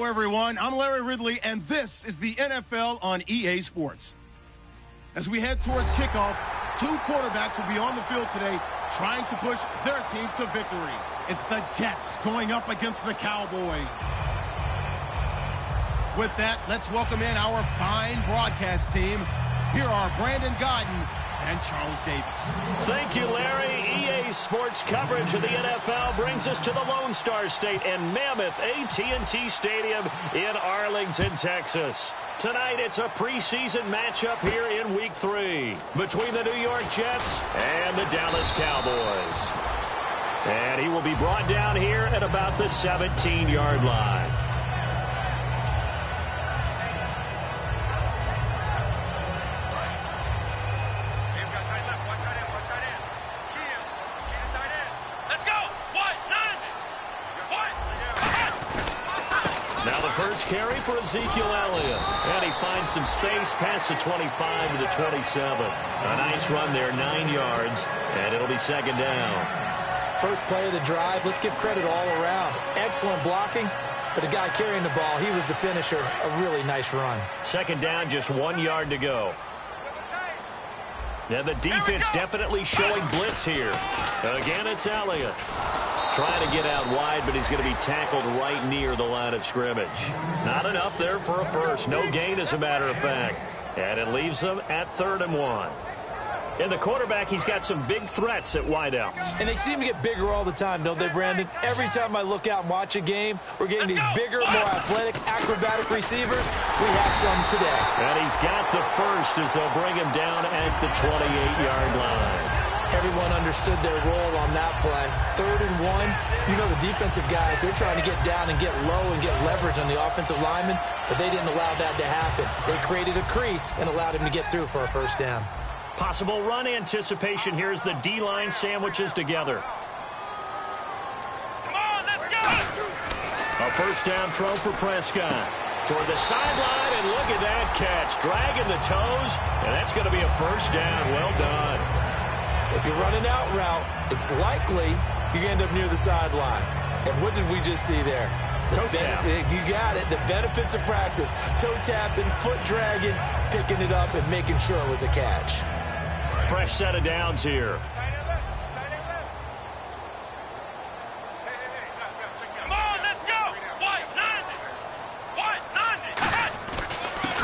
Hello, everyone. I'm Larry Ridley, and this is the NFL on EA Sports. As we head towards kickoff, two quarterbacks will be on the field today trying to push their team to victory. It's the Jets going up against the Cowboys. With that, let's welcome in our fine broadcast team. Here are Brandon Godden and Charles Davis. Thank you, Larry. EA Sports coverage of the NFL brings us to the Lone Star State and Mammoth AT&T Stadium in Arlington, Texas. Tonight, it's a preseason matchup here in Week 3 between the New York Jets and the Dallas Cowboys. And he will be brought down here at about the 17-yard line. First carry for Ezekiel Elliott. And he finds some space past the 25 to the 27. A nice run there, 9 yards, and it'll be second down. First play of the drive, let's give credit all around. Excellent blocking, but the guy carrying the ball, he was the finisher. A really nice run. Second down, just 1 yard to go. And the defense definitely showing blitz here. Again, it's Elliott. Trying to get out wide, but he's going to be tackled right near the line of scrimmage. Not enough there for a first. No gain, as a matter of fact. And it leaves them at 3rd and 1. And the quarterback, he's got some big threats at wideout. And they seem to get bigger all the time, don't they, Brandon? Every time I look out and watch a game, we're getting these bigger, more athletic, acrobatic receivers. We have some today. And he's got the first as they'll bring him down at the 28-yard line. Everyone understood their role on that play. 3rd and 1. You know the defensive guys, they're trying to get down and get low and get leverage on the offensive lineman, but they didn't allow that to happen. They created a crease and allowed him to get through for a first down. Possible run anticipation here as the D-line sandwiches together. Come on, let's go! A first down throw for Prescott. Toward the sideline, and look at that catch. Dragging the toes, and that's going to be a first down. Well done. If you're running out route, it's likely you're going to end up near the sideline. And what did we just see there? Toe tap. You got it. The benefits of practice. Toe tapping, foot dragging, picking it up, and making sure it was a catch. Fresh set of downs here. Come on, let's go! White 90!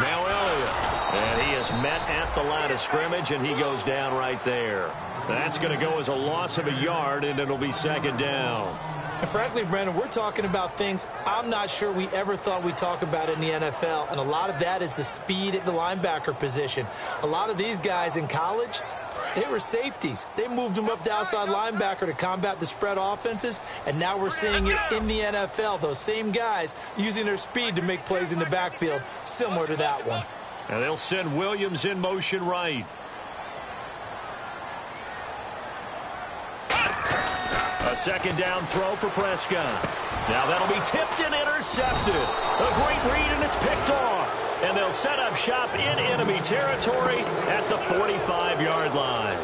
Now Elliott. And he is met at the line of scrimmage, and he goes down right there. That's going to go as a loss of a yard, and it'll be second down. And frankly, Brandon, we're talking about things I'm not sure we ever thought we'd talk about in the NFL, and a lot of that is the speed at the linebacker position. A lot of these guys in college, they were safeties. They moved them up to outside linebacker to combat the spread offenses, and now we're seeing it in the NFL. Those same guys using their speed to make plays in the backfield, similar to that one. And they'll send Williams in motion right. A second down throw for Prescott. Now that'll be tipped and intercepted. A great read, and it's picked off. And they'll set up shop in enemy territory at the 45-yard line.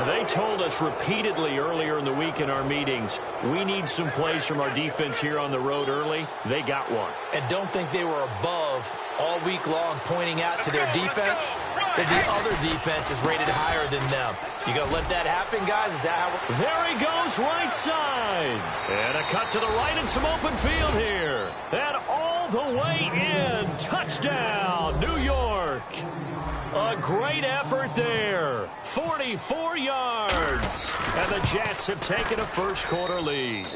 They told us repeatedly earlier in the week in our meetings, we need some plays from our defense here on the road early. They got one. And don't think they were above all week long pointing out to their defense that the other defense is rated higher than them. You going to let that happen, guys? Is that how There he goes, right side. And a cut to the right and some open field here. And all the way in. Touchdown, New York. A great effort there. 44 yards. And the Jets have taken a first-quarter lead.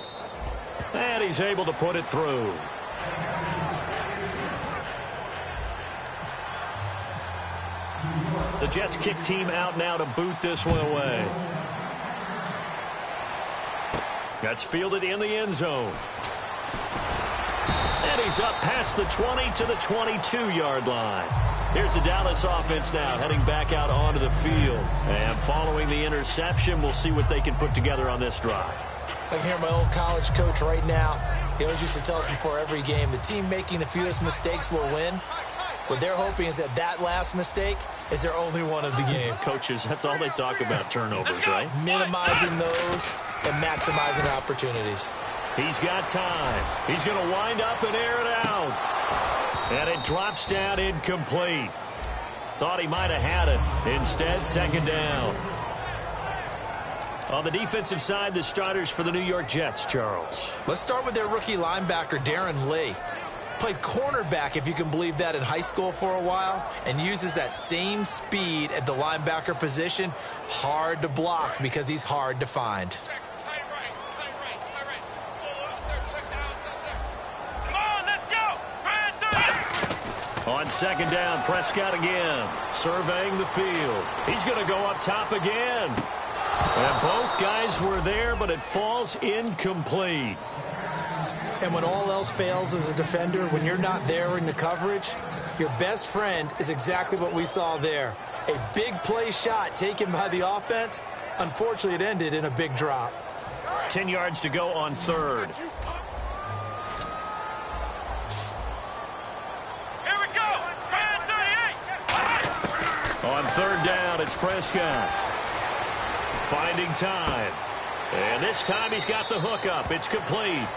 And he's able to put it through. The Jets kick team out now to boot this one away. That's fielded in the end zone. And he's up past the 20 to the 22-yard line. Here's the Dallas offense now heading back out onto the field. And following the interception, we'll see what they can put together on this drive. I can hear my old college coach right now. He always used to tell us before every game, the team making the fewest mistakes will win. What they're hoping is that that last mistake is their only one of the game. Coaches, that's all they talk about, turnovers, right? Minimizing those and maximizing opportunities. He's got time. He's going to wind up and air it out. And it drops down incomplete. Thought he might have had it. Instead, second down. On the defensive side, the starters for the New York Jets, Charles. Let's start with their rookie linebacker, Darren Lee. Played cornerback, if you can believe that, in high school for a while, and uses that same speed at the linebacker position. Hard to block because he's hard to find. On second down, Prescott again, surveying the field. He's going to go up top again. And both guys were there, but it falls incomplete. And when all else fails as a defender, when you're not there in the coverage, your best friend is exactly what we saw there. A big play shot taken by the offense. Unfortunately, it ended in a big drop. 10 yards to go on third. On third down, it's Prescott. Finding time. And this time he's got the hook up. It's complete.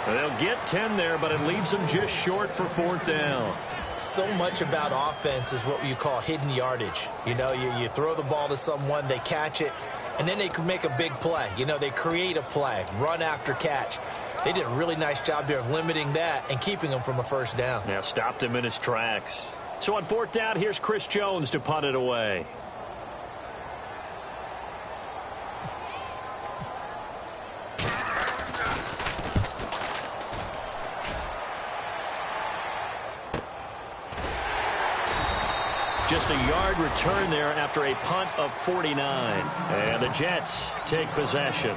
And they'll get 10 there, but it leaves them just short for fourth down. So much about offense is what you call hidden yardage. You know, you throw the ball to someone, they catch it, and then they can make a big play. You know, they create a play, run after catch. They did a really nice job there of limiting that and keeping him from a first down. Yeah, stopped him in his tracks. So on fourth down, here's Chris Jones to punt it away. Just a yard return there after a punt of 49. And the Jets take possession.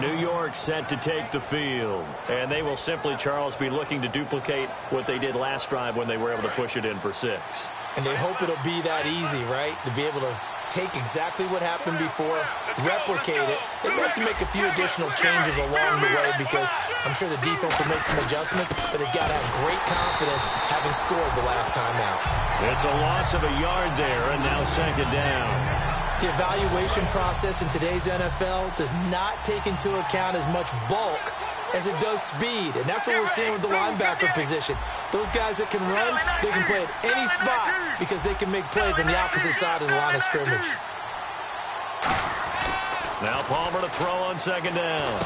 New York set to take the field. And they will simply, Charles, be looking to duplicate what they did last drive when they were able to push it in for 6. And they hope it'll be that easy, right? To be able to take exactly what happened before, replicate it. They'd like to make a few additional changes along the way because I'm sure the defense will make some adjustments, but they've got to have great confidence having scored the last time out. It's a loss of a yard there, and now second down. The evaluation process in today's NFL does not take into account as much bulk as it does speed, and that's what we're seeing with the linebacker position. Those guys that can run, they can play at any spot because they can make plays on the opposite side of the line of scrimmage. Now Palmer to throw on second down.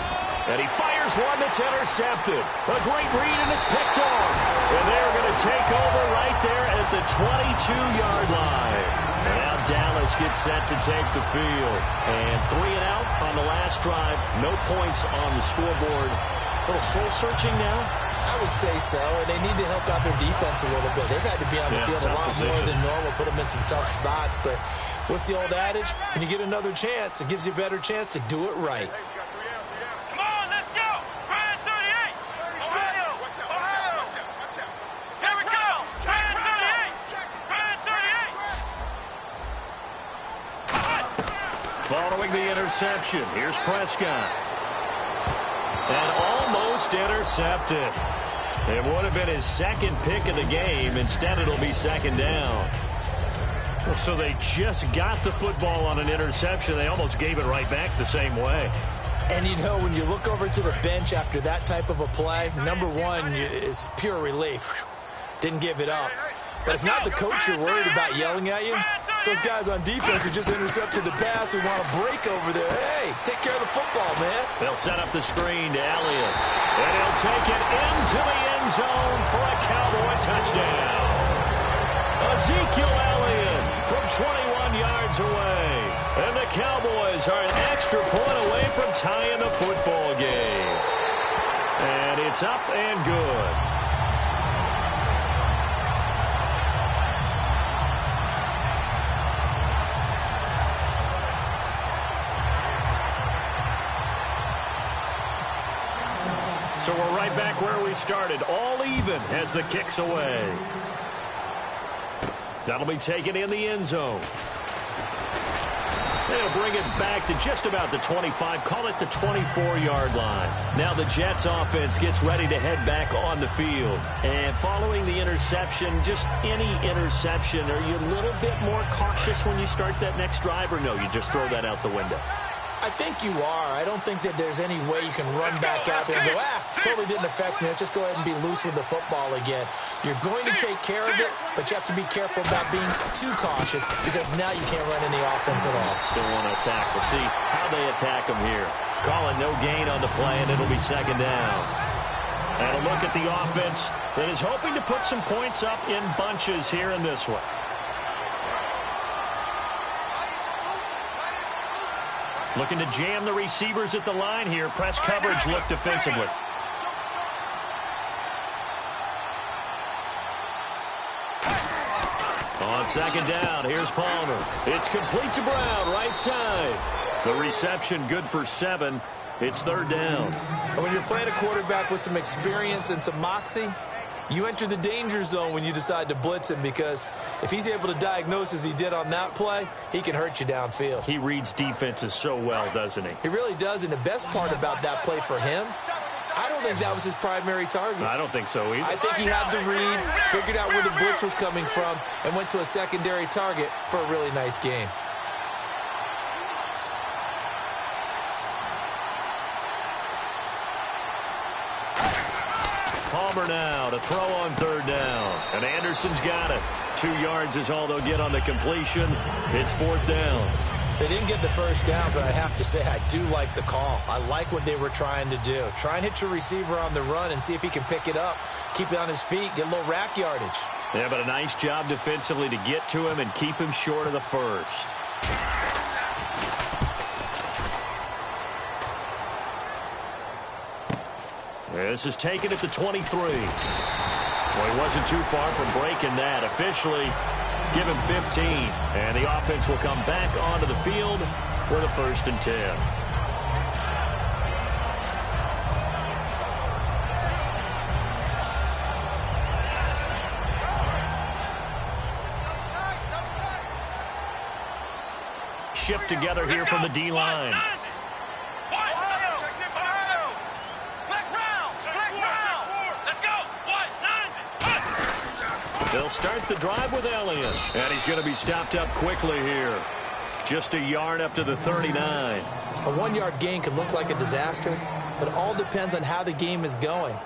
And he fires one that's intercepted. A great read, and it's picked off. And they're going to take over right there at the 22-yard line. And now Dallas gets set to take the field. And 3 and out on the last drive. No points on the scoreboard. A little soul-searching now? I would say so, and they need to help out their defense a little bit. They've had to be on the field a lot more than normal, put them in some tough spots. But what's the old adage? When you get another chance, it gives you a better chance to do it right. Come on, let's go! Brand 38! Ohio! Ohio! Here we go! Brand 38! Brand 38! Following the interception, here's Prescott. And almost intercepted. It would have been his second pick of the game. Instead, it'll be second down. Well, so they just got the football on an interception. They almost gave it right back the same way. And, you know, when you look over to the bench after that type of a play, number one is pure relief. Didn't give it up. But it's not the coach you're worried about yelling at you. It's those guys on defense who just intercepted the pass who want to break over there. Hey, take care of the football, man. They'll set up the screen to Elliott. And he'll take it into the end zone for a Cowboy touchdown. Ezekiel Elliott from 21 yards away. And the Cowboys are an extra point away from tying the football game. And it's up and good. So we're right back where we started, all even as the kick's away. That'll be taken in the end zone. They'll bring it back to just about the 25, call it the 24-yard line. Now the Jets offense gets ready to head back on the field. And following the interception, just any interception, are you a little bit more cautious when you start that next drive, or no, you just throw that out the window? I think you are. I don't think that there's any way you can run back out there and go, totally didn't affect me. Let's just go ahead and be loose with the football again. You're going to take care of it, but you have to be careful about being too cautious because now you can't run any offense at all. Still want to attack. We'll see how they attack them here. Calling no gain on the play, and it'll be second down. And a look at the offense that is hoping to put some points up in bunches here in this one. Looking to jam the receivers at the line here. Press coverage look defensively. On second down, here's Palmer. It's complete to Brown, right side. The reception good for 7. It's third down. And when you're playing a quarterback with some experience and some moxie, you enter the danger zone when you decide to blitz him because if he's able to diagnose as he did on that play, he can hurt you downfield. He reads defenses so well, doesn't he? He really does, and the best part about that play for him, I don't think that was his primary target. I don't think so either. I think he had the read, figured out where the blitz was coming from, and went to a secondary target for a really nice game. Palmer now to throw on third down. And Anderson's got it. 2 yards is all they'll get on the completion. It's fourth down. They didn't get the first down, but I have to say I do like the call. I like what they were trying to do. Try and hit your receiver on the run and see if he can pick it up. Keep it on his feet, get a little rack yardage. Yeah, but a nice job defensively to get to him and keep him short of the first. This is taken at the 23. Well, he wasn't too far from breaking that. Officially, give him 15. And the offense will come back onto the field for the 1st and 10. Shift together here from the D-line. They'll start the drive with Elliott. And he's going to be stopped up quickly here. Just a yard up to the 39. A 1-yard gain can look like a disaster, but it all depends on how the game is going.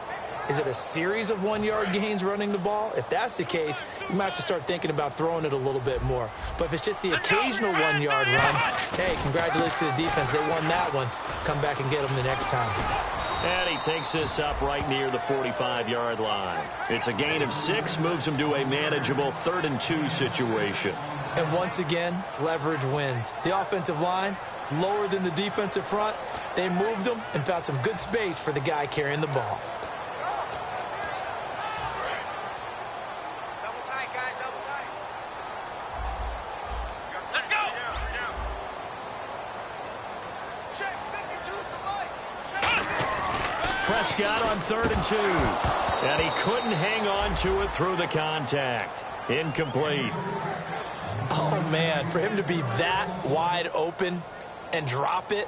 Is it a series of 1-yard gains running the ball? If that's the case, you might have to start thinking about throwing it a little bit more. But if it's just the occasional 1-yard run, hey, congratulations to the defense. They won that one. Come back and get them the next time. And he takes this up right near the 45-yard line. It's a gain of 6, moves him to a manageable 3rd and 2 situation. And once again, leverage wins. The offensive line, lower than the defensive front. They moved them and found some good space for the guy carrying the ball. Prescott on 3rd and 2. And he couldn't hang on to it through the contact. Incomplete. Oh, man, for him to be that wide open and drop it.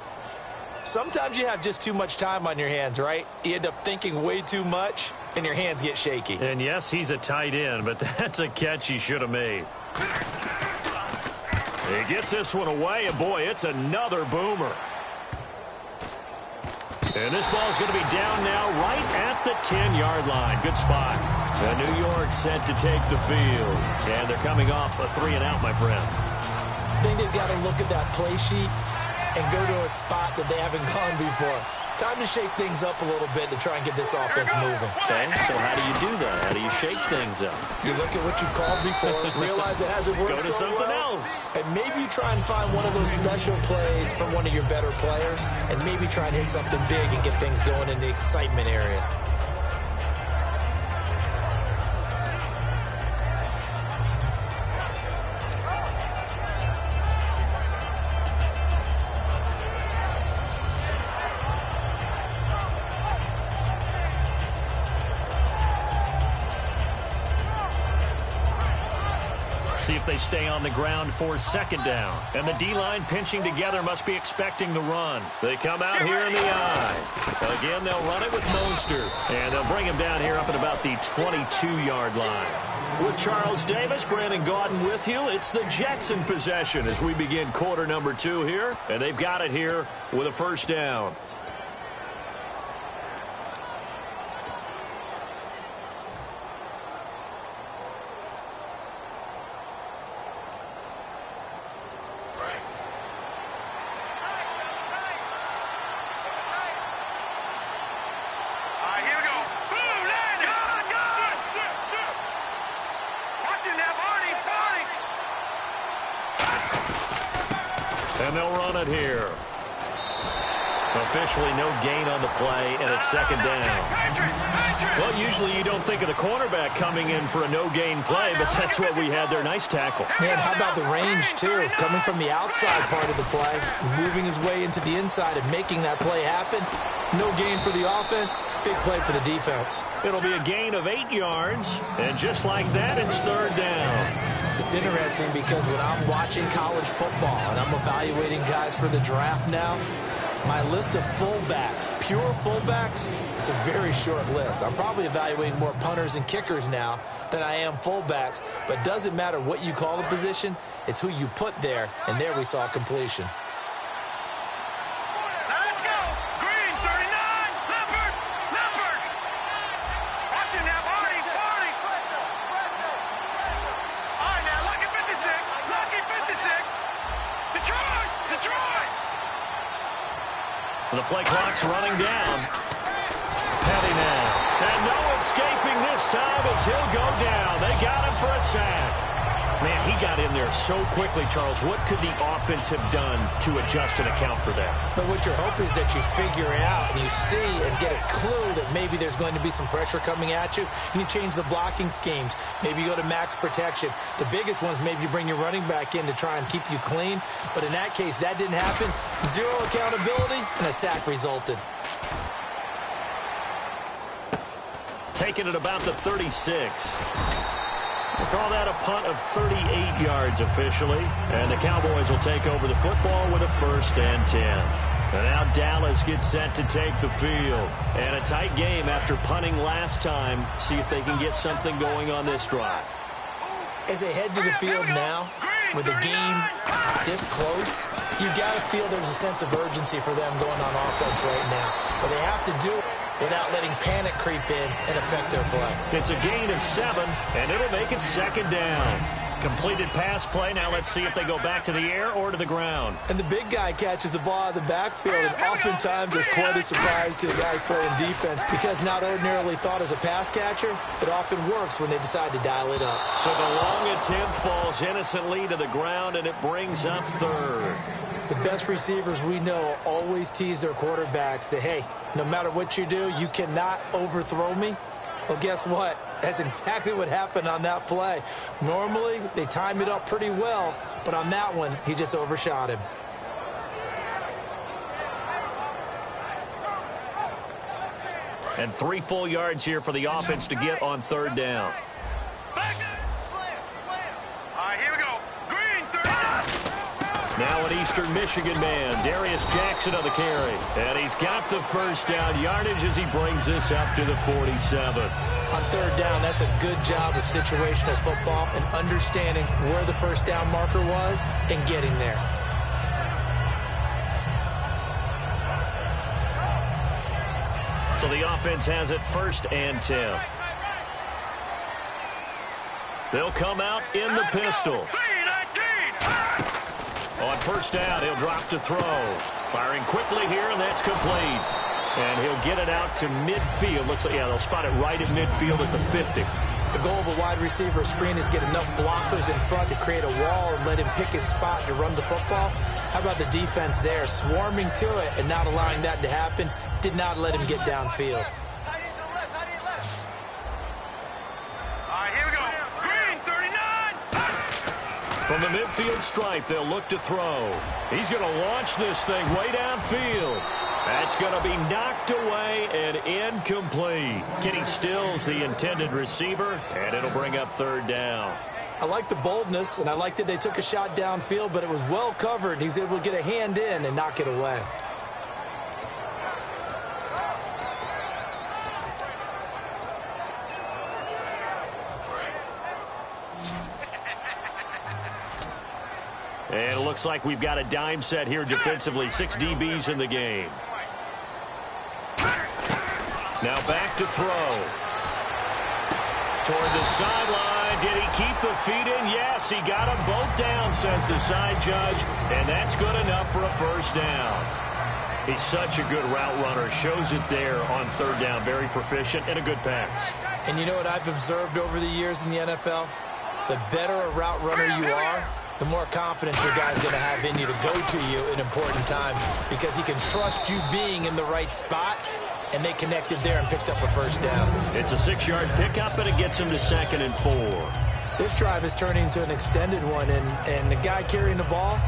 Sometimes you have just too much time on your hands, right? You end up thinking way too much, and your hands get shaky. And, yes, he's a tight end, but that's a catch he should have made. He gets this one away, and, boy, it's another boomer. And this ball's going to be down now right at the 10-yard line. Good spot. And New York set to take the field. And they're coming off a 3-and-out, my friend. I think they've got to look at that play sheet and go to a spot that they haven't gone before. Time to shake things up a little bit to try and get this offense moving. Okay, so how do you do that? How do you shake things up? You look at what you called before, realize it hasn't worked so well. Go to something else. And maybe you try and find one of those special plays from one of your better players, and maybe try and hit something big and get things going in the excitement area. See if they stay on the ground for 2nd down. And the D-line pinching together must be expecting the run. They come out here in the eye. Again, they'll run it with Mostert. And they'll bring him down here up at about the 22-yard line. With Charles Davis, Brandon Gaudin with you. It's the Jets in possession as we begin quarter number 2 here. And they've got it here with a first down. And they'll run it here. Officially no gain on the play, and it's second down. Well, usually you don't think of the cornerback coming in for a no-gain play, but that's what we had there. Nice tackle. Man, how about the range, too? Coming from the outside part of the play, moving his way into the inside and making that play happen. No gain for the offense, big play for the defense. It'll be a gain of 8 yards, and just like that, it's third down. It's interesting because when I'm watching college football and I'm evaluating guys for the draft now, my list of fullbacks, pure fullbacks, it's a very short list. I'm probably evaluating more punters and kickers now than I am fullbacks, but doesn't matter what you call the position, it's who you put there, and there we saw completion. Let's go! Green, 39! Leopard! Leopard! Watch him now, Barney! Barney! All right, now, lucky 56! Lucky 56! Detroit! Detroit! The play clock's running down. Petty now. And no escaping this time as he'll go down. They got him for a sack. Man, he got in there so quickly, Charles. What could the offense have done to adjust and account for that? But what you're hoping is that you figure out and you see and get a clue that maybe there's going to be some pressure coming at you, and you change the blocking schemes. Maybe you go to max protection. The biggest ones, maybe you bring your running back in to try and keep you clean. But in that case, that didn't happen. Zero accountability, and a sack resulted. Taking it about the 36. We'll call that a punt of 38 yards officially. And the Cowboys will take over the football with a 1st and 10. And now Dallas gets set to take the field. And a tight game after punting last time. See if they can get something going on this drive. As they head to the field now, with the game this close, you've got to feel there's a sense of urgency for them going on offense right now. But they have to do it without letting panic creep in and affect their play. It's a gain of 7, and it'll make it second down. Completed pass play. Now let's see if they go back to the air or to the ground. And the big guy catches the ball out of the backfield, and oftentimes it's quite a surprise to the guy playing defense because not ordinarily thought as a pass catcher, it often works when they decide to dial it up. So the long attempt falls innocently to the ground, and it brings up third. The best receivers we know always tease their quarterbacks that, hey, no matter what you do, you cannot overthrow me. Well, guess what? That's exactly what happened on that play. Normally, they time it up pretty well, but on that one, he just overshot him. And 3 full yards here for the offense to get on third down. Now an Eastern Michigan man, Darius Jackson on the carry. And he's got the first down yardage as he brings this up to the 47. On third down, that's a good job of situational football and understanding where the first down marker was and getting there. So the offense has it 1st and 10. They'll come out in the pistol. On first down, he'll drop to throw. Firing quickly here, and that's complete. And he'll get it out to midfield. Looks like, yeah, they'll spot it right at midfield at the 50. The goal of a wide receiver screen is get enough blockers in front to create a wall and let him pick his spot to run the football. How about the defense there, swarming to it and not allowing that to happen? Did not let him get downfield. From the midfield stripe, they'll look to throw. He's going to launch this thing way downfield. That's going to be knocked away and incomplete. Kenny Stills, the intended receiver, and it'll bring up third down. I like the boldness, and I like that they took a shot downfield, but it was well covered. He was able to get a hand in and knock it away. And it looks like we've got a dime set here defensively. 6 DBs in the game. Now back to throw. Toward the sideline. Did he keep the feet in? Yes, he got them both down, says the side judge. And that's good enough for a first down. He's such a good route runner. Shows it there on third down. Very proficient and a good pass. And you know what I've observed over the years in the NFL? The better a route runner you are, the more confidence your guy's going to have in you to go to you in important times because he can trust you being in the right spot, and they connected there and picked up a first down. It's a 6-yard pickup, and it gets him to 2nd and 4. This drive is turning into an extended one, and the guy carrying the ball,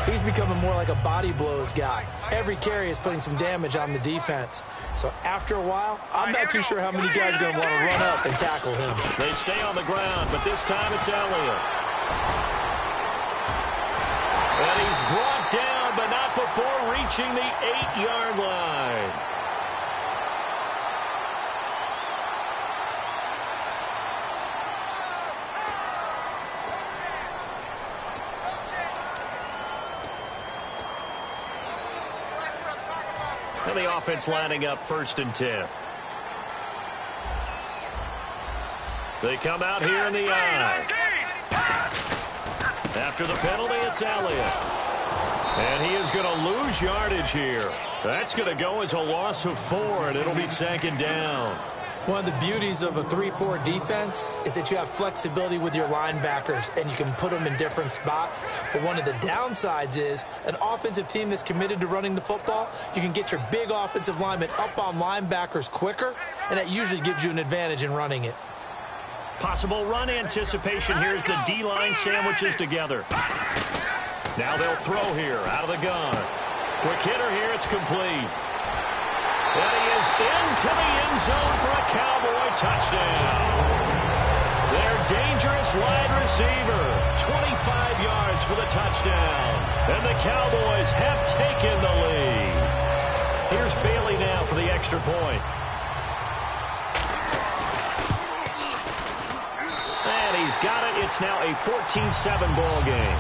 he's becoming more like a body blows guy. Every carry is putting some damage on the defense. So after a while, I'm not too sure how many guys are going to want to run up and tackle him. They stay on the ground, but this time it's Elliott. And he's brought down, but not before reaching the 8-yard line. And the offense lining up 1st and 10. They come out here in the eye. After the penalty, it's Elliott. And he is going to lose yardage here. That's going to go as a loss of 4, and it'll be 2nd down. One of the beauties of a 3-4 defense is that you have flexibility with your linebackers, and you can put them in different spots. But one of the downsides is an offensive team that's committed to running the football, you can get your big offensive linemen up on linebackers quicker, and that usually gives you an advantage in running it. Possible run anticipation. Here's the D-line sandwiches together. Now they'll throw here out of the gun. Quick hitter here. It's complete. And he is into the end zone for a Cowboy touchdown. Their dangerous wide receiver. 25 yards for the touchdown. And the Cowboys have taken the lead. Here's Bailey now for the extra point. And he's got it. It's now a 14-7 ball game.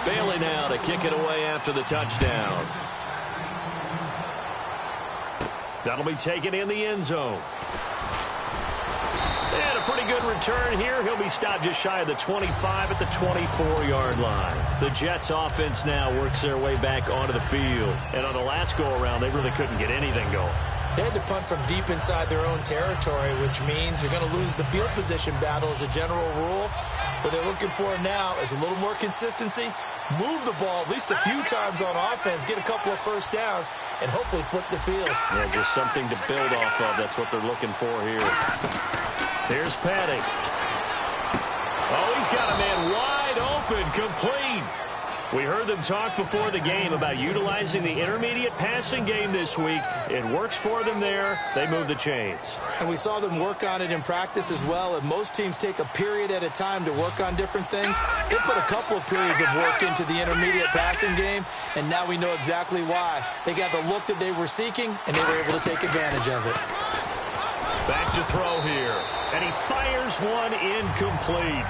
Bailey now to kick it away after the touchdown. That'll be taken in the end zone. And a pretty good return here. He'll be stopped just shy of the 25 at the 24-yard line. The Jets offense now works their way back onto the field. And on the last go-around, they really couldn't get anything going. They had to punt from deep inside their own territory, which means you're going to lose the field position battle as a general rule. What they're looking for now is a little more consistency, move the ball at least a few times on offense, get a couple of first downs, and hopefully flip the field. Yeah, just something to build off of. That's what they're looking for here. Here's Petty. Oh, he's got a man wide open, complete. We heard them talk before the game about utilizing the intermediate passing game this week. It works for them there. They move the chains. And we saw them work on it in practice as well. And most teams take a period at a time to work on different things. They put a couple of periods of work into the intermediate passing game, and now we know exactly why. They got the look that they were seeking, and they were able to take advantage of it. Back to throw here. And he fires one incomplete.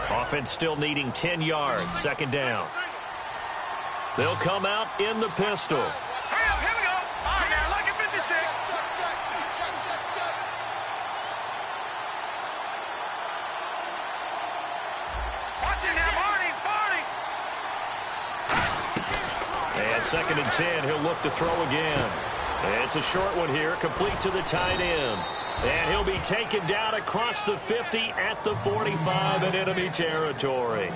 Offense still needing 10 yards. 2nd down. They'll come out in the pistol. Hurry up, here we go. All right, now, look at 56. Watch it now, Barney. And 2nd and 10. He'll look to throw again. And it's a short one here, complete to the tight end. And he'll be taken down across the 50 at the 45 in enemy territory.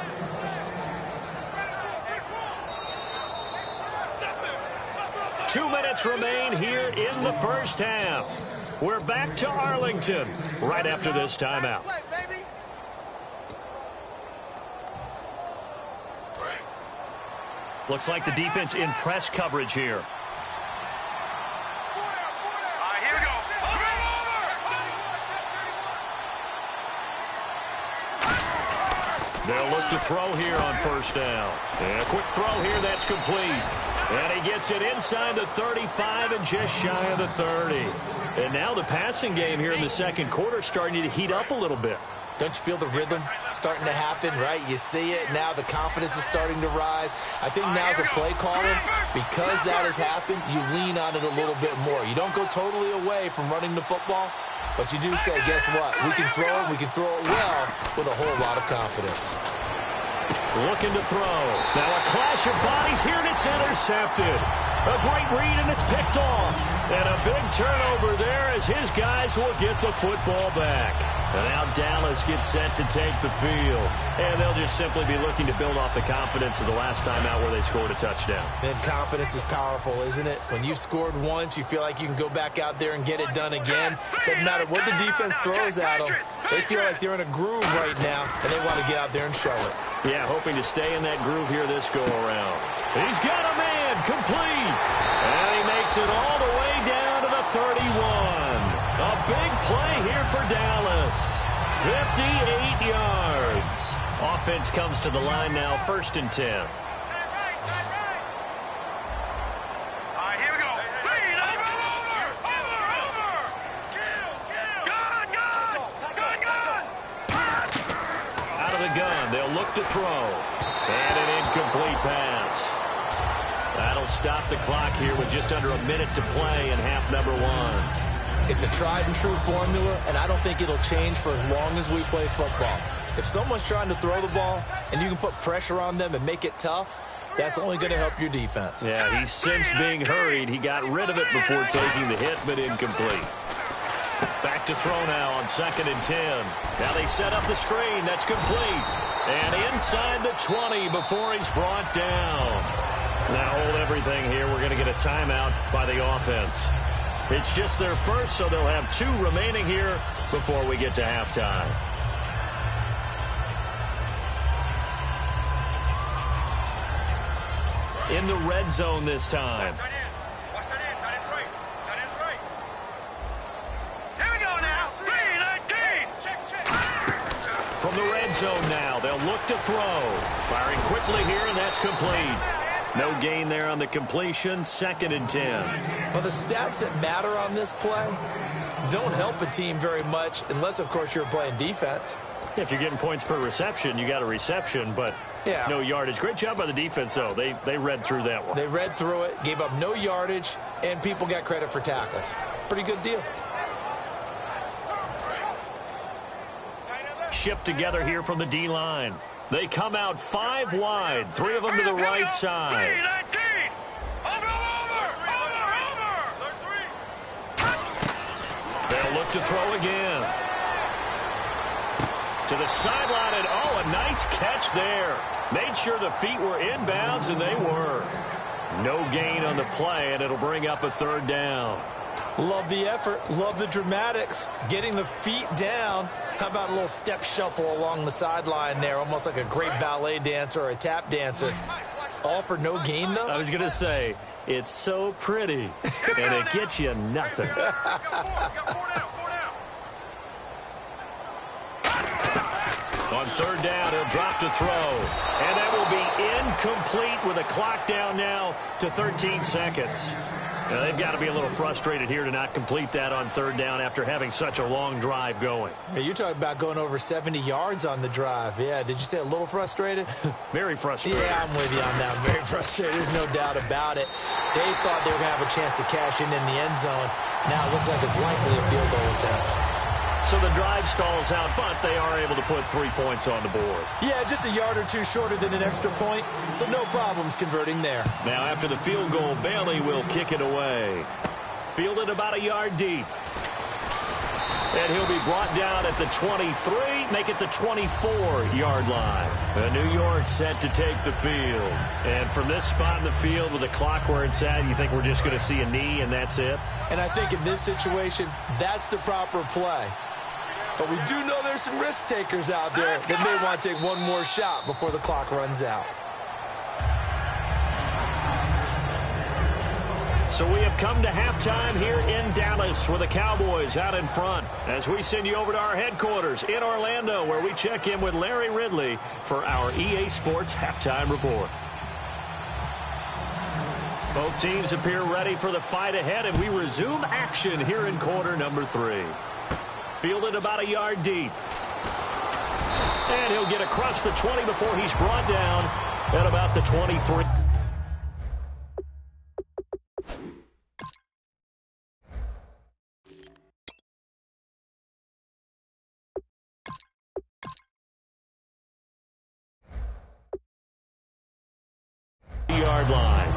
Two minutes remain here in the first half. We're back to Arlington right after this timeout. Looks like the defense in press coverage here. They'll look to throw here on first down. And a quick throw here, that's complete. And he gets it inside the 35 and just shy of the 30. And now the passing game here in the second quarter starting to heat up a little bit. Don't you feel the rhythm starting to happen, right? You see it. Now the confidence is starting to rise. I think now as a play caller, because that has happened, you lean on it a little bit more. You don't go totally away from running the football, but you do say, guess what? We can throw it. We can throw it well with a whole lot of confidence. Looking to throw. Now a clash of bodies here, and it's intercepted. A great read, and it's picked off. And a big turnover there as his guys will get the football back. And now Dallas gets set to take the field. And they'll just simply be looking to build off the confidence of the last time out where they scored a touchdown. And confidence is powerful, isn't it? When you've scored once, you feel like you can go back out there and get it done again. Doesn't matter what the defense throws at them. They feel like they're in a groove right now, and they want to get out there and show it. Yeah, hoping to stay in that groove here this go-around. He's got a man, complete. And he makes it all the way down to the 31. A big play here for Dallas. 58 yards. Offense comes to the line now, 1st and 10. All right, here we go. Feed, over. Gun. Out of the gun, they'll look to throw. And an incomplete pass. That'll stop the clock here with just under a minute to play in half number 1. It's a tried-and-true formula, and I don't think it'll change for as long as we play football. If someone's trying to throw the ball and you can put pressure on them and make it tough, that's only going to help your defense. Yeah, he's since being hurried. He got rid of it before taking the hit, but incomplete. Back to throw now on 2nd and 10. Now they set up the screen. That's complete. And inside the 20 before he's brought down. Now hold everything here. We're going to get a timeout by the offense. It's just their first, so they'll have 2 remaining here before we get to halftime. In the red zone this time. Here we go now. 3-19. From the red zone now, they'll look to throw. Firing quickly here, and that's complete. No gain there on the completion. 2nd and 10. Well, the stats that matter on this play don't help a team very much unless, of course, you're playing defense. If you're getting points per reception, you got a reception, but no yardage. Great job by the defense, though. They read through that one. They read through it, gave up no yardage, and people got credit for tackles. Pretty good deal. Shift together here from the D-line. They come out 5 wide, 3 of them to the right side. 3-19. Over. They'll look to throw again. To the sideline, and a nice catch there. Made sure the feet were inbounds, and they were. No gain on the play, and it'll bring up a 3rd down. Love the effort. Love the dramatics. Getting the feet down. How about a little step shuffle along the sideline there, almost like a great ballet dancer or a tap dancer. All for no gain, though? I was going to say, it's so pretty, and it gets you nothing. On 3rd down, he'll drop to throw. And that will be incomplete with a clock down now to 13 seconds. Now, they've got to be a little frustrated here to not complete that on 3rd down after having such a long drive going. Hey, you're talking about going over 70 yards on the drive. Yeah, did you say a little frustrated? Very frustrated. Yeah, I'm with you on that. Very frustrated. There's no doubt about it. They thought they were going to have a chance to cash in the end zone. Now it looks like it's likely a field goal attempt. So the drive stalls out, but they are able to put 3 points on the board. Yeah, just a yard or 2 shorter than an extra point, so no problems converting there. Now after the field goal, Bailey will kick it away. Fielded about a yard deep. And he'll be brought down at the 23, make it the 24-yard line. New York set to take the field. And from this spot in the field with the clock where it's at, you think we're just going to see a knee and that's it? And I think in this situation, that's the proper play. But we do know there's some risk takers out there that may want to take one more shot before the clock runs out. So we have come to halftime here in Dallas with the Cowboys out in front as we send you over to our headquarters in Orlando where we check in with Larry Ridley for our EA Sports Halftime Report. Both teams appear ready for the fight ahead, and we resume action here in quarter number 3. Fielded about a yard deep. And he'll get across the 20 before he's brought down at about the 23. Yard line.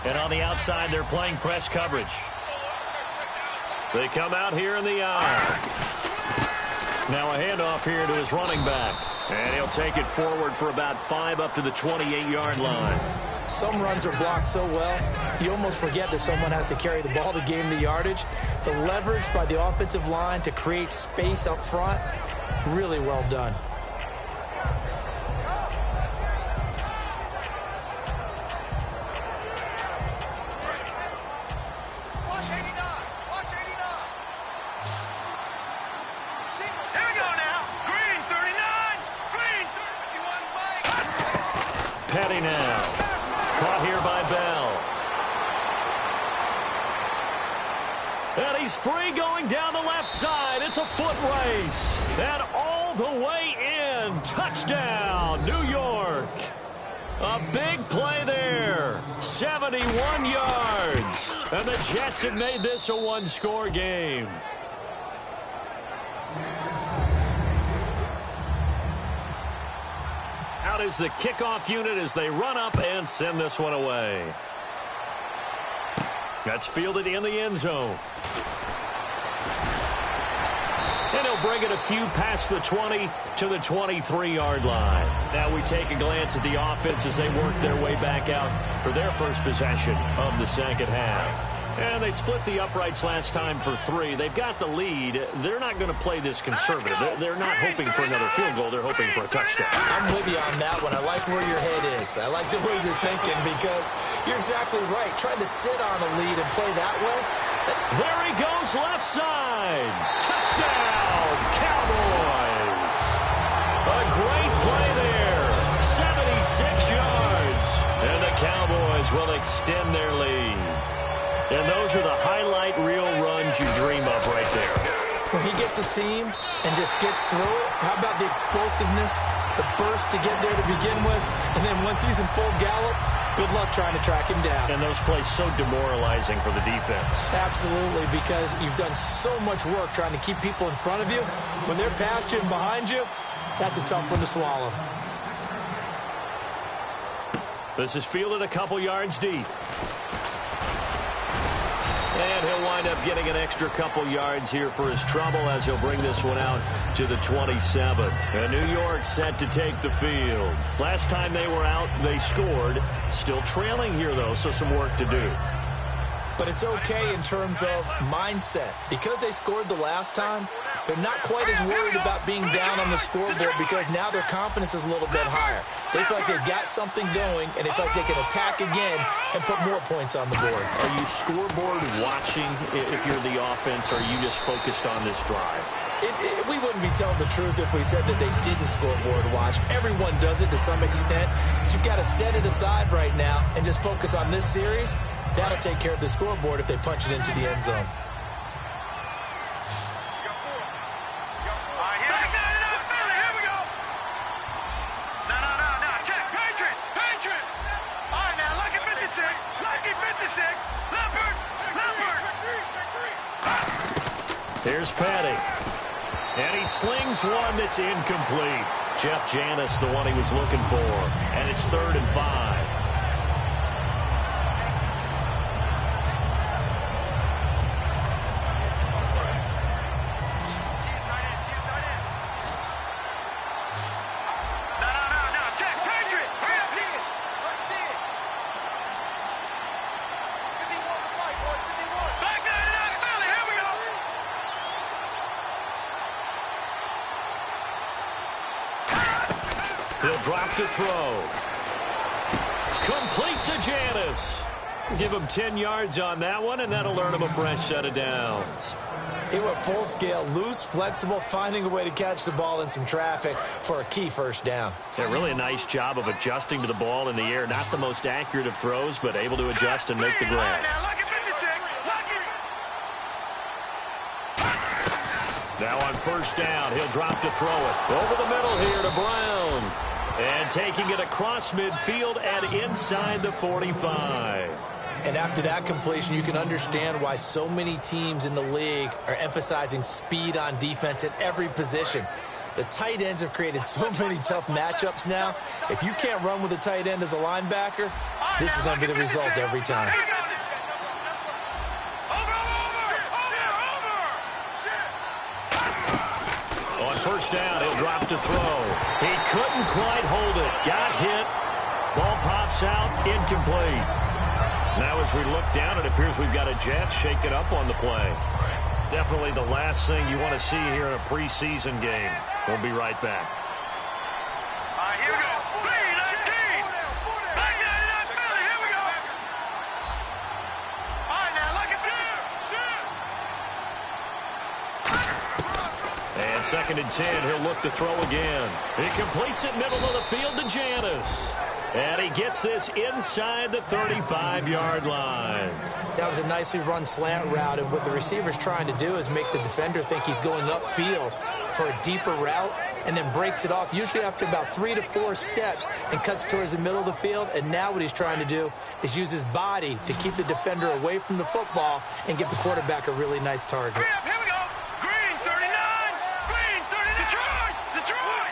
And on the outside, they're playing press coverage. They come out here in the eye. Now a handoff here to his running back. And he'll take it forward for about 5 up to the 28-yard line. Some runs are blocked so well, you almost forget that someone has to carry the ball to gain the yardage. The leverage by the offensive line to create space up front, really well done. Petty now. Caught here by Bell. And he's free going down the left side. It's a foot race. And all the way in. Touchdown, New York. A big play there. 71 yards. And the Jets have made this a one-score game. Out is the kickoff unit as they run up and send this one away. That's fielded in the end zone. And he'll bring it a few past the 20 to the 23-yard line. Now we take a glance at the offense as they work their way back out for their first possession of the second half. And they split the uprights last time for 3. They've got the lead. They're not going to play this conservative. They're not hoping for another field goal. They're hoping for a touchdown. I'm with you on that one. I like where your head is. I like the way you're thinking because you're exactly right. Trying to sit on a lead and play that way. There he goes left side. Touchdown, Cowboys. A great play there. 76 yards. And the Cowboys will extend their lead. And those are the highlight reel runs you dream of right there. When he gets a seam and just gets through it, how about the explosiveness, the burst to get there to begin with, and then once he's in full gallop, good luck trying to track him down. And those plays so demoralizing for the defense. Absolutely, because you've done so much work trying to keep people in front of you. When they're past you and behind you, that's a tough one to swallow. This is fielded a couple yards deep. And he'll wind up getting an extra couple yards here for his trouble as he'll bring this one out to the 27. And New York set to take the field. Last time they were out, they scored. Still trailing here, though, so some work to do. But it's okay in terms of mindset. Because they scored the last time, they're not quite as worried about being down on the scoreboard because now their confidence is a little bit higher. They feel like they've got something going, and they feel like they can attack again and put more points on the board. Are you scoreboard watching if you're the offense, or are you just focused on this drive? We wouldn't be telling the truth if we said that they didn't scoreboard watch. Everyone does it to some extent. But you've got to set it aside right now and just focus on this series. That'll take care of the scoreboard if they punch it into the end zone. Here's Petty. And he slings one that's incomplete. Jeff Janis, the one he was looking for. And it's 3rd and 5. He'll drop to throw. Complete to Janis. Give him 10 yards on that one, and that'll earn him a fresh set of downs. He went full scale, loose, flexible, finding a way to catch the ball in some traffic for a key first down. Yeah, really a nice job of adjusting to the ball in the air. Not the most accurate of throws, but able to adjust and make the grab. Now on first down, he'll drop to throw it. Over the middle here to Brown. And taking it across midfield and inside the 45. And after that completion, you can understand why so many teams in the league are emphasizing speed on defense at every position. The tight ends have created so many tough matchups now. If you can't run with a tight end as a linebacker, this is going to be the result every time. On first down, he'll drop to throw. He couldn't quite hold it. Got hit. Ball pops out. Incomplete. Now as we look down, it appears we've got a jet shaken up on the play. Definitely the last thing you want to see here in a preseason game. We'll be right back. All right, here we go. 3-19. Back 99 Philly. Here we go. All right, now look at this. And second and 10, he'll look to throw again. He completes it middle of the field to Janis. And he gets this inside the 35-yard line. That was a nicely run slant route, and what the receiver's trying to do is make the defender think he's going upfield for a deeper route, and then breaks it off, usually after about 3 to 4 steps, and cuts towards the middle of the field. And now what he's trying to do is use his body to keep the defender away from the football and give the quarterback a really nice target. Here we go. Green 39. Green 30. Detroit. Detroit.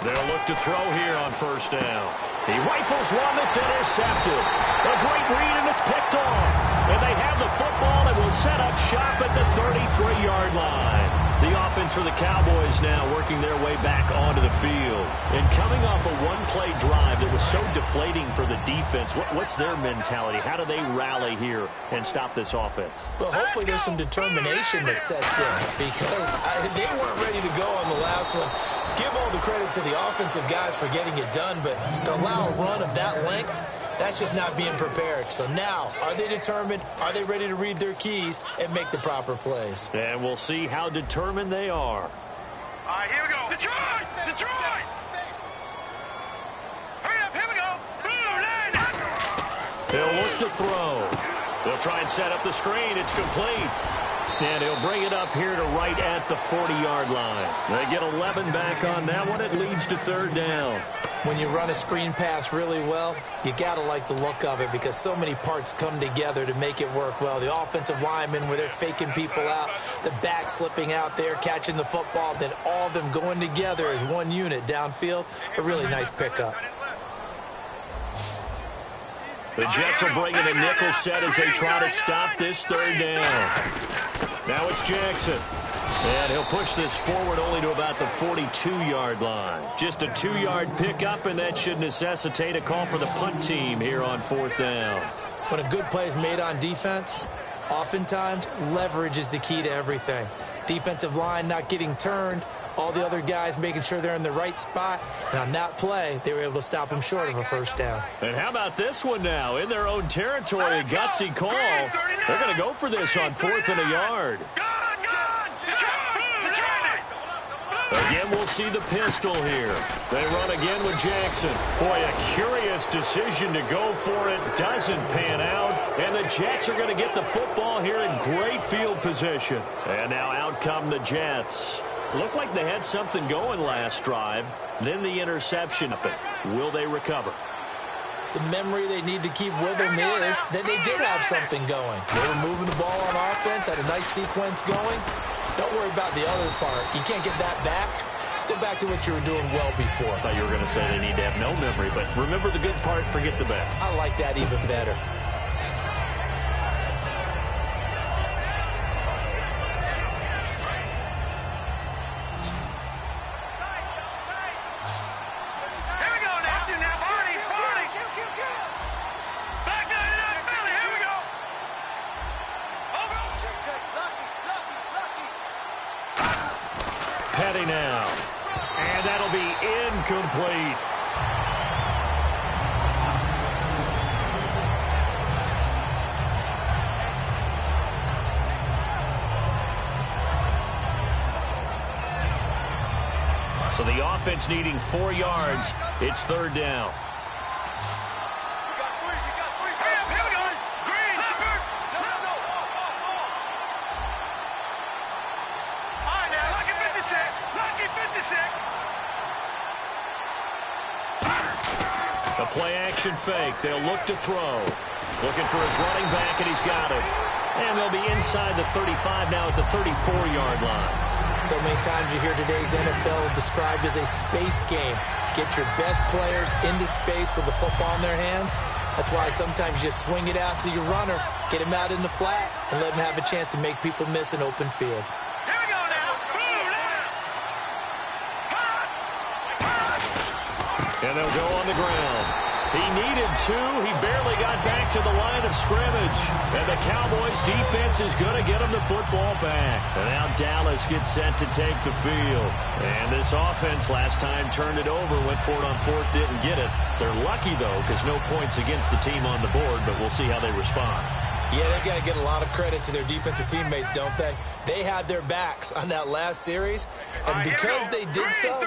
They'll look to throw here on first down. He rifles one that's intercepted. A great read, and it's picked off. And they have the football and will set up shop at the 33-yard line. The offense for the Cowboys now working their way back onto the field. And coming off a one-play drive that was so deflating for the defense, what's their mentality? How do they rally here and stop this offense? Well, hopefully there's some determination that sets in, because they weren't ready to go on the last one. Give all the credit to the offensive guys for getting it done, but to allow a run of that length, that's just not being prepared. So now, are they determined? Are they ready to read their keys and make the proper plays? And we'll see how determined they are. All right, here we go. Detroit! Detroit! Hurry up, here we go. They'll look to throw. They'll try and set up the screen. It's complete. And he'll bring it up here to right at the 40-yard line. They get 11 back on that one. It leads to third down. When you run a screen pass really well, you got to like the look of it, because so many parts come together to make it work well. The offensive linemen, where they're faking people out, the back slipping out there, catching the football, then all of them going together as one unit downfield. A really nice pickup. The Jets will bring in a nickel set as they try to stop this third down. Now it's Jackson. And he'll push this forward only to about the 42-yard line. Just a 2-yard pickup, and that should necessitate a call for the punt team here on fourth down. When a good play is made on defense, oftentimes leverage is the key to everything. Defensive line not getting turned, all the other guys making sure they're in the right spot. And on that play, they were able to stop him short of a first down. And how about this one now? In their own territory, a gutsy call. They're going to go for this on 4th and a yard. Again, we'll see the pistol here. They run again with Jackson. Boy, a curious decision to go for it. Doesn't pan out. And the Jets are going to get the football here in great field position. And now out come the Jets. Looked like they had something going last drive. Then the interception. Will they recover? The memory they need to keep with them is that they did have something going. They were moving the ball on offense, had a nice sequence going. Don't worry about the other part. You can't get that back. Let's go back to what you were doing well before. I thought you were going to say they need to have no memory, but remember the good part, forget the bad. I like that even better. ready now. And that'll be incomplete. So the offense needing 4 yards. It's third down. The play-action fake. They'll look to throw. Looking for his running back, and he's got it. And they'll be inside the 35 now at the 34-yard line. So many times you hear today's NFL described as a space game. Get your best players into space with the football in their hands. That's why sometimes you just swing it out to your runner, get him out in the flat, and let him have a chance to make people miss an open field. Here we go now. And they'll go on the ground. He needed 2. He barely got back to the line of scrimmage. And the Cowboys' defense is going to get him the football back. And now Dallas gets set to take the field. And this offense last time turned it over, went for it on 4th, didn't get it. They're lucky, though, because no points against the team on the board, but we'll see how they respond. Yeah, they've got to get a lot of credit to their defensive teammates, don't they? They had their backs on that last series, and because they did so,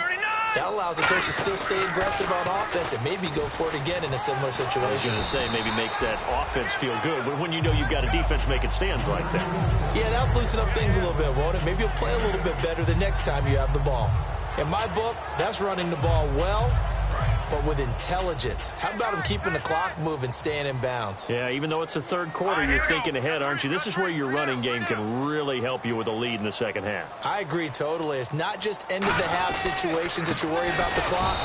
that allows the coach to still stay aggressive on offense and maybe go for it again in a similar situation. I was going to say maybe makes that offense feel good, but when you know you've got a defense making stands like that. Yeah, that'll loosen up things a little bit, won't it? Maybe you'll play a little bit better the next time you have the ball. In my book, that's running the ball well, but with intelligence. How about him keeping the clock moving, staying in bounds? Yeah, even though it's the third quarter, you're thinking ahead, aren't you? This is where your running game can really help you with a lead in the second half. I agree totally. It's not just end-of-the-half situations that you worry about the clock.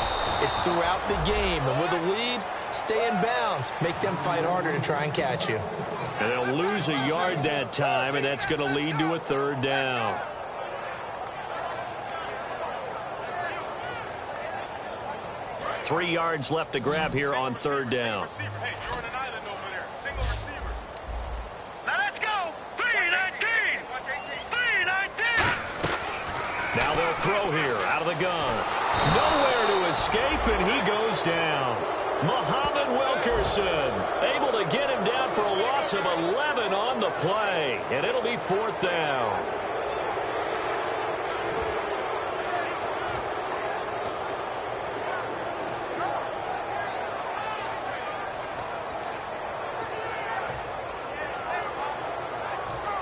It's throughout the game. And with a lead, stay in bounds. Make them fight harder to try and catch you. And they'll lose a yard that time, and that's going to lead to a third down. Three yards left to grab here on third down. Now let's go. 3-19. 3-19. Now they'll throw here out of the gun. Nowhere to escape, and he goes down. Muhammad Wilkerson able to get him down for a loss of 11 on the play, and it'll be fourth down.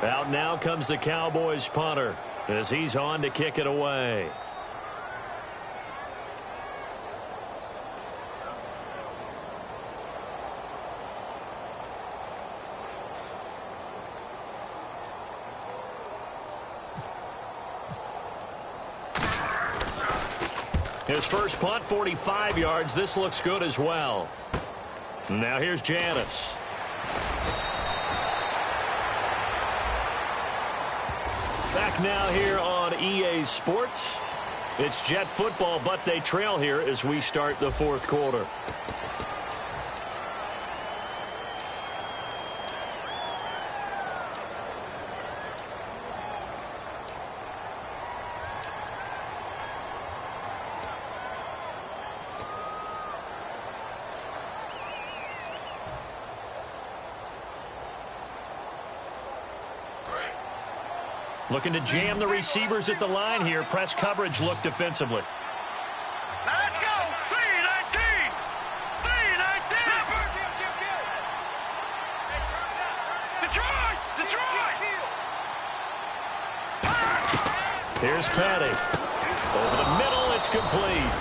Out now comes the Cowboys punter as he's on to kick it away. His first punt, 45 yards. This looks good as well. Now here's Janice. Back now here on EA Sports. It's Jet football, but they trail here as we start the fourth quarter. Looking to jam the receivers at the line here. Press coverage look defensively. Now let's go. 3-19. 3-19. Detroit. Detroit. Here's Petty. Over the middle, it's complete.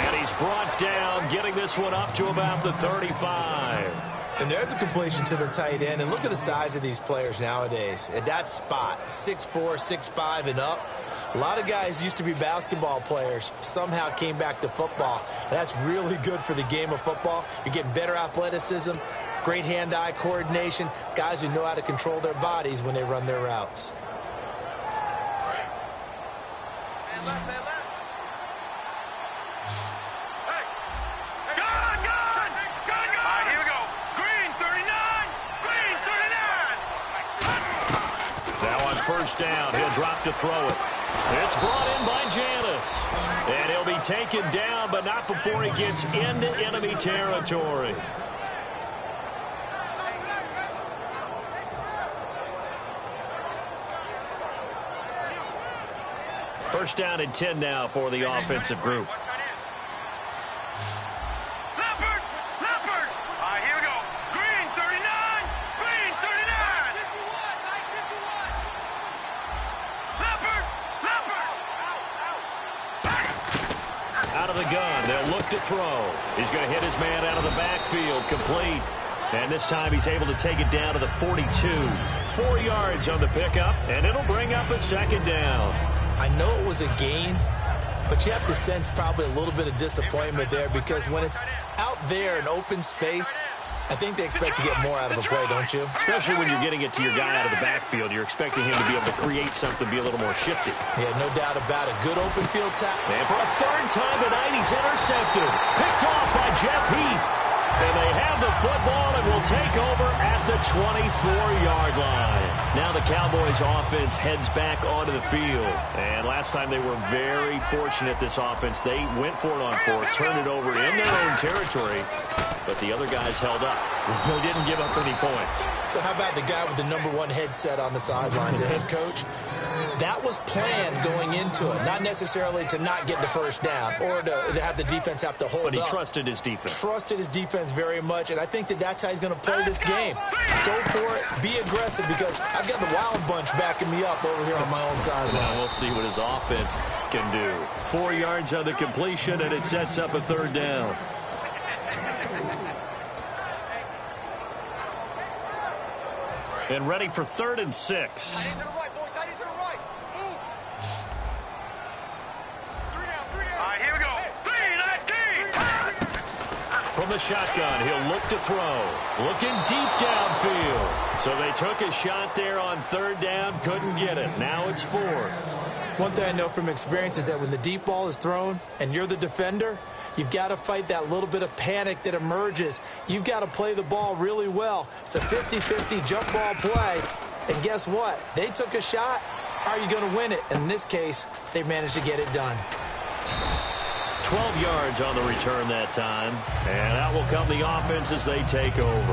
And he's brought down, getting this one up to about the 35. And there's a completion to the tight end. And look at the size of these players nowadays. At that spot, 6'4", 6'5", and up. A lot of guys used to be basketball players, somehow came back to football. And that's really good for the game of football. You're getting better athleticism, great hand-eye coordination, guys who know how to control their bodies when they run their routes. First down. He'll drop to throw it. It's brought in by Janis. And he'll be taken down, but not before he gets into enemy territory. First down and 10 now for the offensive group. Out of the gun, they'll look to throw. He's going to hit his man out of the backfield, complete. And this time he's able to take it down to the 42. 4 yards on the pickup, and it'll bring up a second down. I know it was a gain, but you have to sense probably a little bit of disappointment there because when it's out there in open space, I think they expect to get more out of a play, don't you? Especially when you're getting it to your guy out of the backfield. You're expecting him to be able to create something, be a little more shifty. Yeah, no doubt about it. Good open field tap. And for a third time tonight, he's intercepted. Picked off by Jeff Heath. And they have the football and will take over at the 24-yard line. Now the Cowboys offense heads back onto the field. And last time they were very fortunate, this offense. They went for it on 4, turned it over in their own territory. But the other guys held up. They didn't give up any points. So how about the guy with the #1 headset on the sidelines, the head coach? That was planned going into it, not necessarily to not get the first down or to have the defense have to hold up. But he trusted his defense. Trusted his defense very much, and I think that's how he's going to play this game. Go for it, be aggressive, because I've got the Wild Bunch backing me up over here on my own sideline. Well, we'll see what his offense can do. 4 yards on the completion, and it sets up a third down. And ready for 3rd and 6. From the shotgun, he'll look to throw. Looking deep downfield. So they took a shot there on 3rd down, couldn't get it. Now it's 4th. One thing I know from experience is that when the deep ball is thrown and you're the defender, you've got to fight that little bit of panic that emerges. You've got to play the ball really well. It's a 50-50 jump ball play. And guess what? They took a shot. How are you going to win it? And in this case, they managed to get it done. 12 yards on the return that time. And out will come the offense as they take over.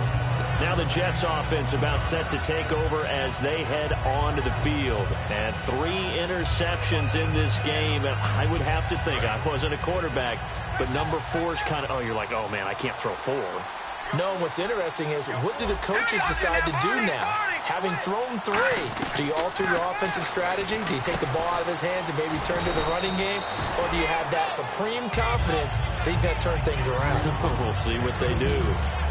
Now the Jets offense about set to take over as they head onto the field. And 3 interceptions in this game. And I would have to think, I wasn't a quarterback, but number 4 is kind of, oh, you're like, oh, man, I can't throw 4. No, what's interesting is what do the coaches decide to do now? Having thrown 3, do you alter your offensive strategy? Do you take the ball out of his hands and maybe turn to the running game? Or do you have that supreme confidence that he's going to turn things around? We'll see what they do.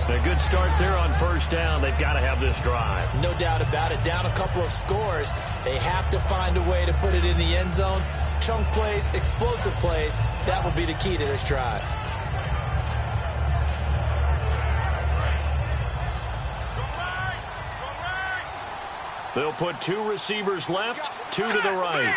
A good start there on 1st down. They've got to have this drive. No doubt about it. Down a couple of scores. They have to find a way to put it in the end zone. Chunk plays, explosive plays. That will be the key to this drive. They'll put 2 receivers left, 2 to the right.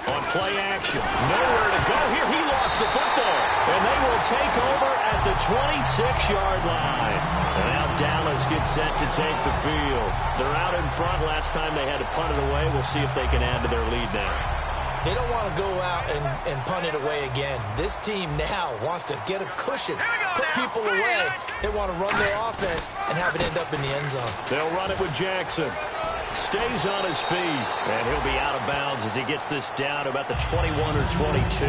On play action. Nowhere to go here. He lost the football. And they will take over at the 26-yard line. And now Dallas gets set to take the field. They're out in front. Last time they had to punt it away. We'll see if they can add to their lead now. They don't want to go out and punt it away again. This team now wants to get a cushion, put people away. They want to run their offense and have it end up in the end zone. They'll run it with Jackson. Stays on his feet, and he'll be out of bounds as he gets this down to about the 21 or 22.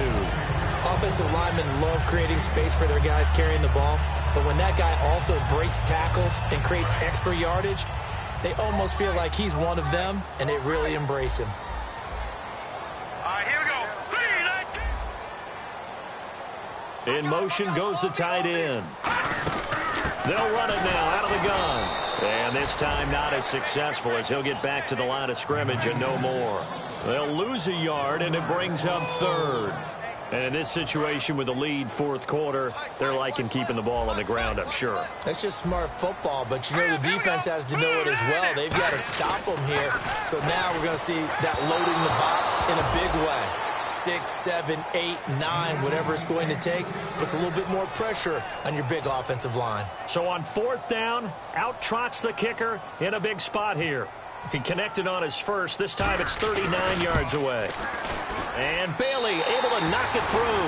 Offensive linemen love creating space for their guys carrying the ball, but when that guy also breaks tackles and creates extra yardage, they almost feel like he's one of them, and they really embrace him. In motion goes the tight end. They'll run it now out of the gun. And this time not as successful as he'll get back to the line of scrimmage and no more. They'll lose a yard, and it brings up 3rd. And in this situation with the lead 4th quarter, they're liking keeping the ball on the ground, I'm sure. That's just smart football, but you know the defense has to know it as well. They've got to stop them here. So now we're going to see that loading the box in a big way. 6, 7, 8, 9, whatever it's going to take, puts a little bit more pressure on your big offensive line. So on 4th down, out trots the kicker in a big spot here. He connected on his first. This time it's 39 yards away. And Bailey able to knock it through.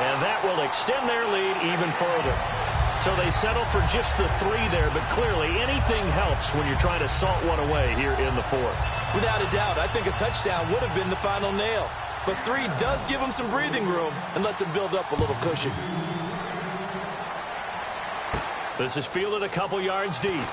And that will extend their lead even further. So they settle for just the 3 there, but clearly anything helps when you're trying to salt one away here in the 4th. Without a doubt, I think a touchdown would have been the final nail. But 3 does give them some breathing room and lets them build up a little cushion. This is fielded a couple yards deep.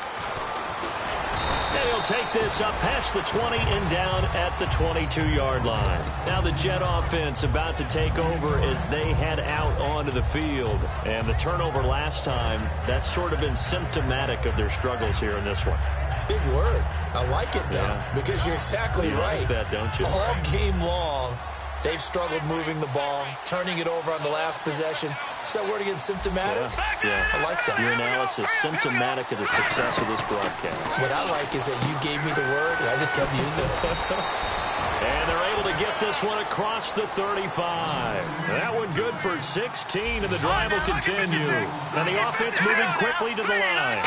And he'll take this up past the 20 and down at the 22-yard line. Now the Jet offense about to take over as they head out onto the field. And the turnover last time, that's sort of been symptomatic of their struggles here in this one. Big word. I like it, though, because you're exactly right. You like that, don't you? All game long, they've struggled moving the ball, turning it over on the last possession. Is that word again, symptomatic? Yeah. I like that. Your analysis, symptomatic of the success of this broadcast. What I like is that you gave me the word, and I just kept using it. And they're able to get this one across the 35. That one good for 16, and the drive will continue. And the offense moving quickly to the line.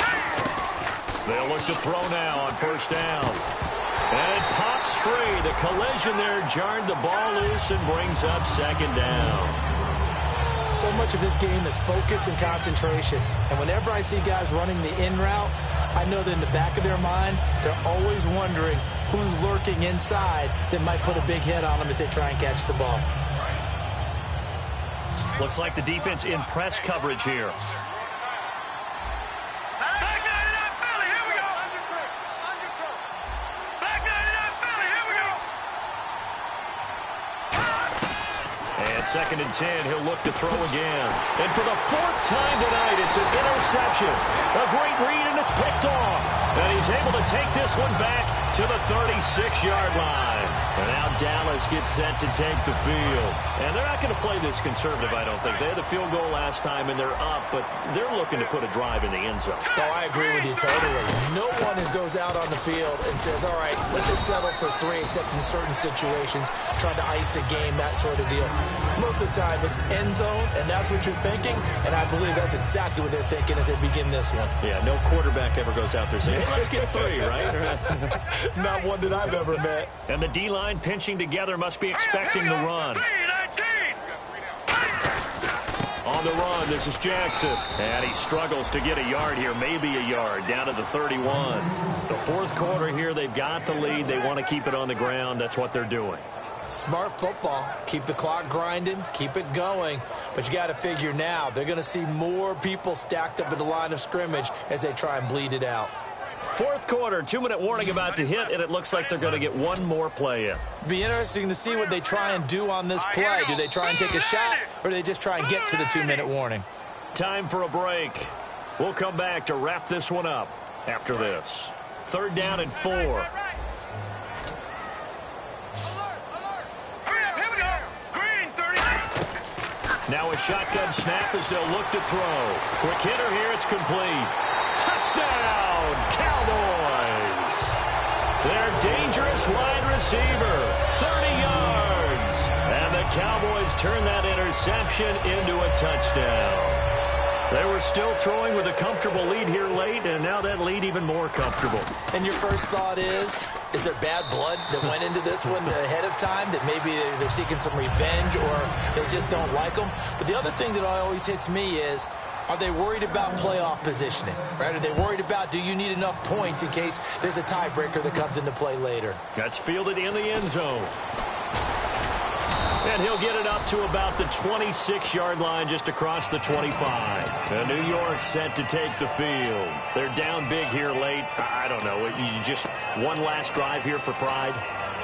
They'll look to throw now on first down. And it pops free. The collision there jarred the ball loose and brings up second down. So much of this game is focus and concentration. And whenever I see guys running the in route, I know that in the back of their mind, they're always wondering who's lurking inside that might put a big hit on them as they try and catch the ball. Looks like the defense in press coverage here. Second and 10, he'll look to throw again. And for the 4th time tonight, it's an interception. A great read, and it's picked off. And he's able to take this one back to the 36-yard line. And now Dallas gets set to take the field. And they're not going to play this conservative, I don't think. They had the field goal last time, and they're up, but they're looking to put a drive in the end zone. Oh, I agree with you totally. No one goes out on the field and says, all right, let's just settle for 3, except in certain situations, trying to ice a game, that sort of deal. Most of the time, it's end zone, and that's what you're thinking, and I believe that's exactly what they're thinking as they begin this one. Yeah, no quarterback ever goes out there saying, hey, let's get 3, right? Not one that I've ever met. And the D-line pinching together must be expecting the run. On the run, this is Jackson. And he struggles to get a yard here, maybe a yard, down to the 31. The 4th quarter here, they've got the lead. They want to keep it on the ground. That's what they're doing. Smart football. Keep the clock grinding. Keep it going. But you got to figure now, they're going to see more people stacked up at the line of scrimmage as they try and bleed it out. 4th quarter, 2-minute warning about to hit, and it looks like they're going to get one more play in. Be interesting to see what they try and do on this play. Do they try and take a shot, or do they just try and get to the 2-minute warning? Time for a break. We'll come back to wrap this one up after this. 3rd down and 4. Now a shotgun snap as they'll look to throw. Quick hitter here, it's complete. Touchdown, Cowboys! Their dangerous wide receiver, 30 yards. And the Cowboys turn that interception into a touchdown. They were still throwing with a comfortable lead here late, and now that lead even more comfortable. And your first thought is there bad blood that went into this one ahead of time, that maybe they're seeking some revenge or they just don't like them? But the other thing that always hits me is, are they worried about playoff positioning? Right? Are they worried about, do you need enough points in case there's a tiebreaker that comes into play later? That's fielded in the end zone. And he'll get it up to about the 26-yard line, just across the 25. And New York set to take the field. They're down big here late. I don't know. You just one last drive here for pride.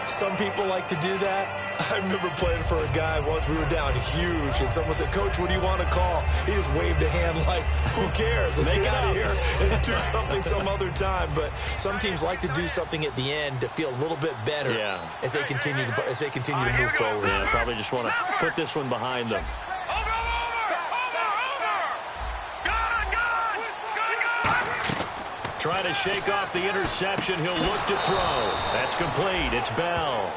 Some people like to do that. I remember playing for a guy once. We were down huge, and someone said, Coach, what do you want to call? He just waved a hand like, who cares? Let's get out of here and do something some other time. But some teams like to do something at the end to feel a little bit better as they continue to move forward. Yeah, probably just want to put this one behind them. Trying to shake off the interception. He'll look to throw. That's complete. It's Bell.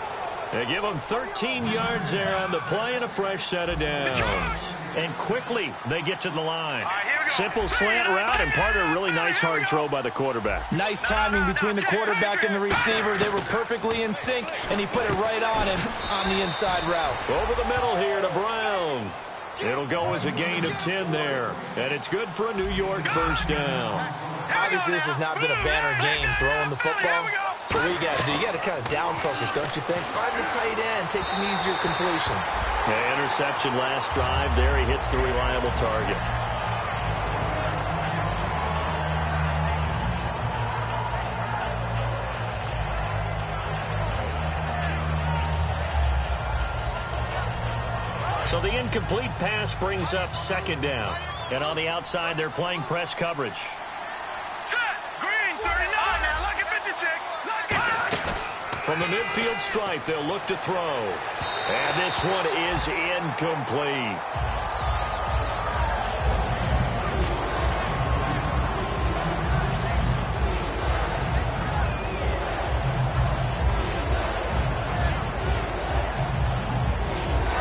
They give them 13 yards there on the play and a fresh set of downs. And quickly they get to the line. Simple slant route and part of a really nice hard throw by the quarterback. Nice timing between the quarterback and the receiver. They were perfectly in sync, and he put it right on him on the inside route. Over the middle here to Brown. It'll go as a gain of 10 there. And it's good for a New York first down. Obviously, this has not been a banner game throwing the football. So what you got to do? You got to kind of down focus, don't you think? Find the tight end, take some easier completions. Yeah, interception last drive. There he hits the reliable target. So the incomplete pass brings up second down. And on the outside, they're playing press coverage. From the midfield stripe, they'll look to throw. And this one is incomplete.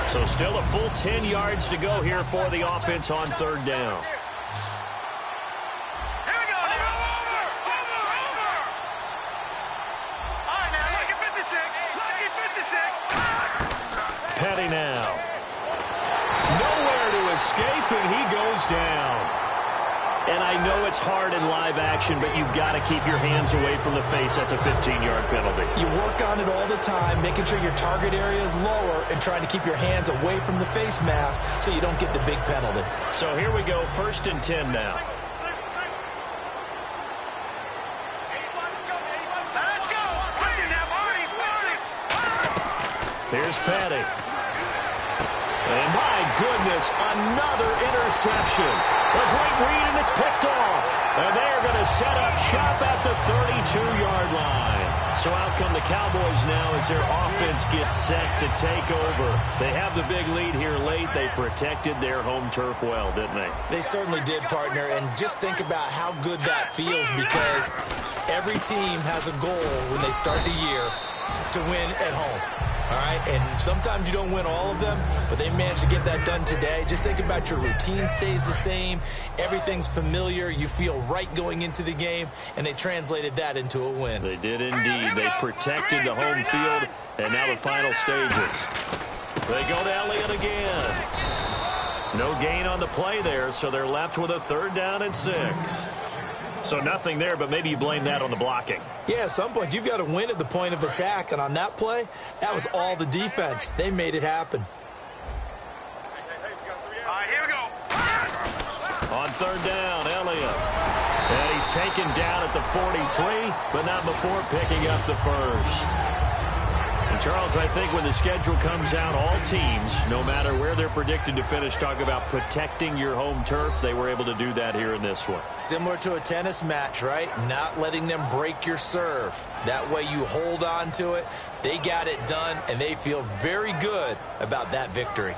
So still a full 10 yards to go here for the offense on third down. Petty now. Nowhere to escape, and he goes down. And I know it's hard in live action, but you've got to keep your hands away from the face. That's a 15-yard penalty. You work on it all the time, making sure your target area is lower and trying to keep your hands away from the face mask so you don't get the big penalty. So here we go, 1st and 10 now. Here's Petty. And my goodness, another interception. A great read, and it's picked off. And they are going to set up shop at the 32-yard line. So out come the Cowboys now as their offense gets set to take over. They have the big lead here late. They protected their home turf well, didn't they? They certainly did, partner. And just think about how good that feels, because every team has a goal when they start the year to win at home. All right, and sometimes you don't win all of them, but they managed to get that done today. Just think about your routine stays the same. Everything's familiar. You feel right going into the game, and they translated that into a win. They did indeed. They protected the home field, and now the final stages. They go to Elliott again. No gain on the play there, so they're left with a 3rd down and 6. So nothing there, but maybe you blame that on the blocking. Yeah, at some point, you've got to win at the point of attack. And on that play, that was all the defense. They made it happen. All right, here we go. On 3rd down, Elliott. And he's taken down at the 43, but not before picking up the 1st. And Charles, I think when the schedule comes out, all teams, no matter where they're predicted to finish, talk about protecting your home turf. They were able to do that here in this one. Similar to a tennis match, right? Not letting them break your serve. That way you hold on to it. They got it done, and they feel very good about that victory.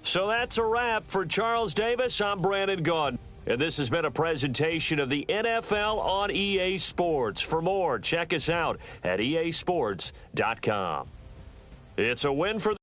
So that's a wrap for Charles Davis. I'm Brandon Gaudin. And this has been a presentation of the NFL on EA Sports. For more, check us out at easports.com. It's a win for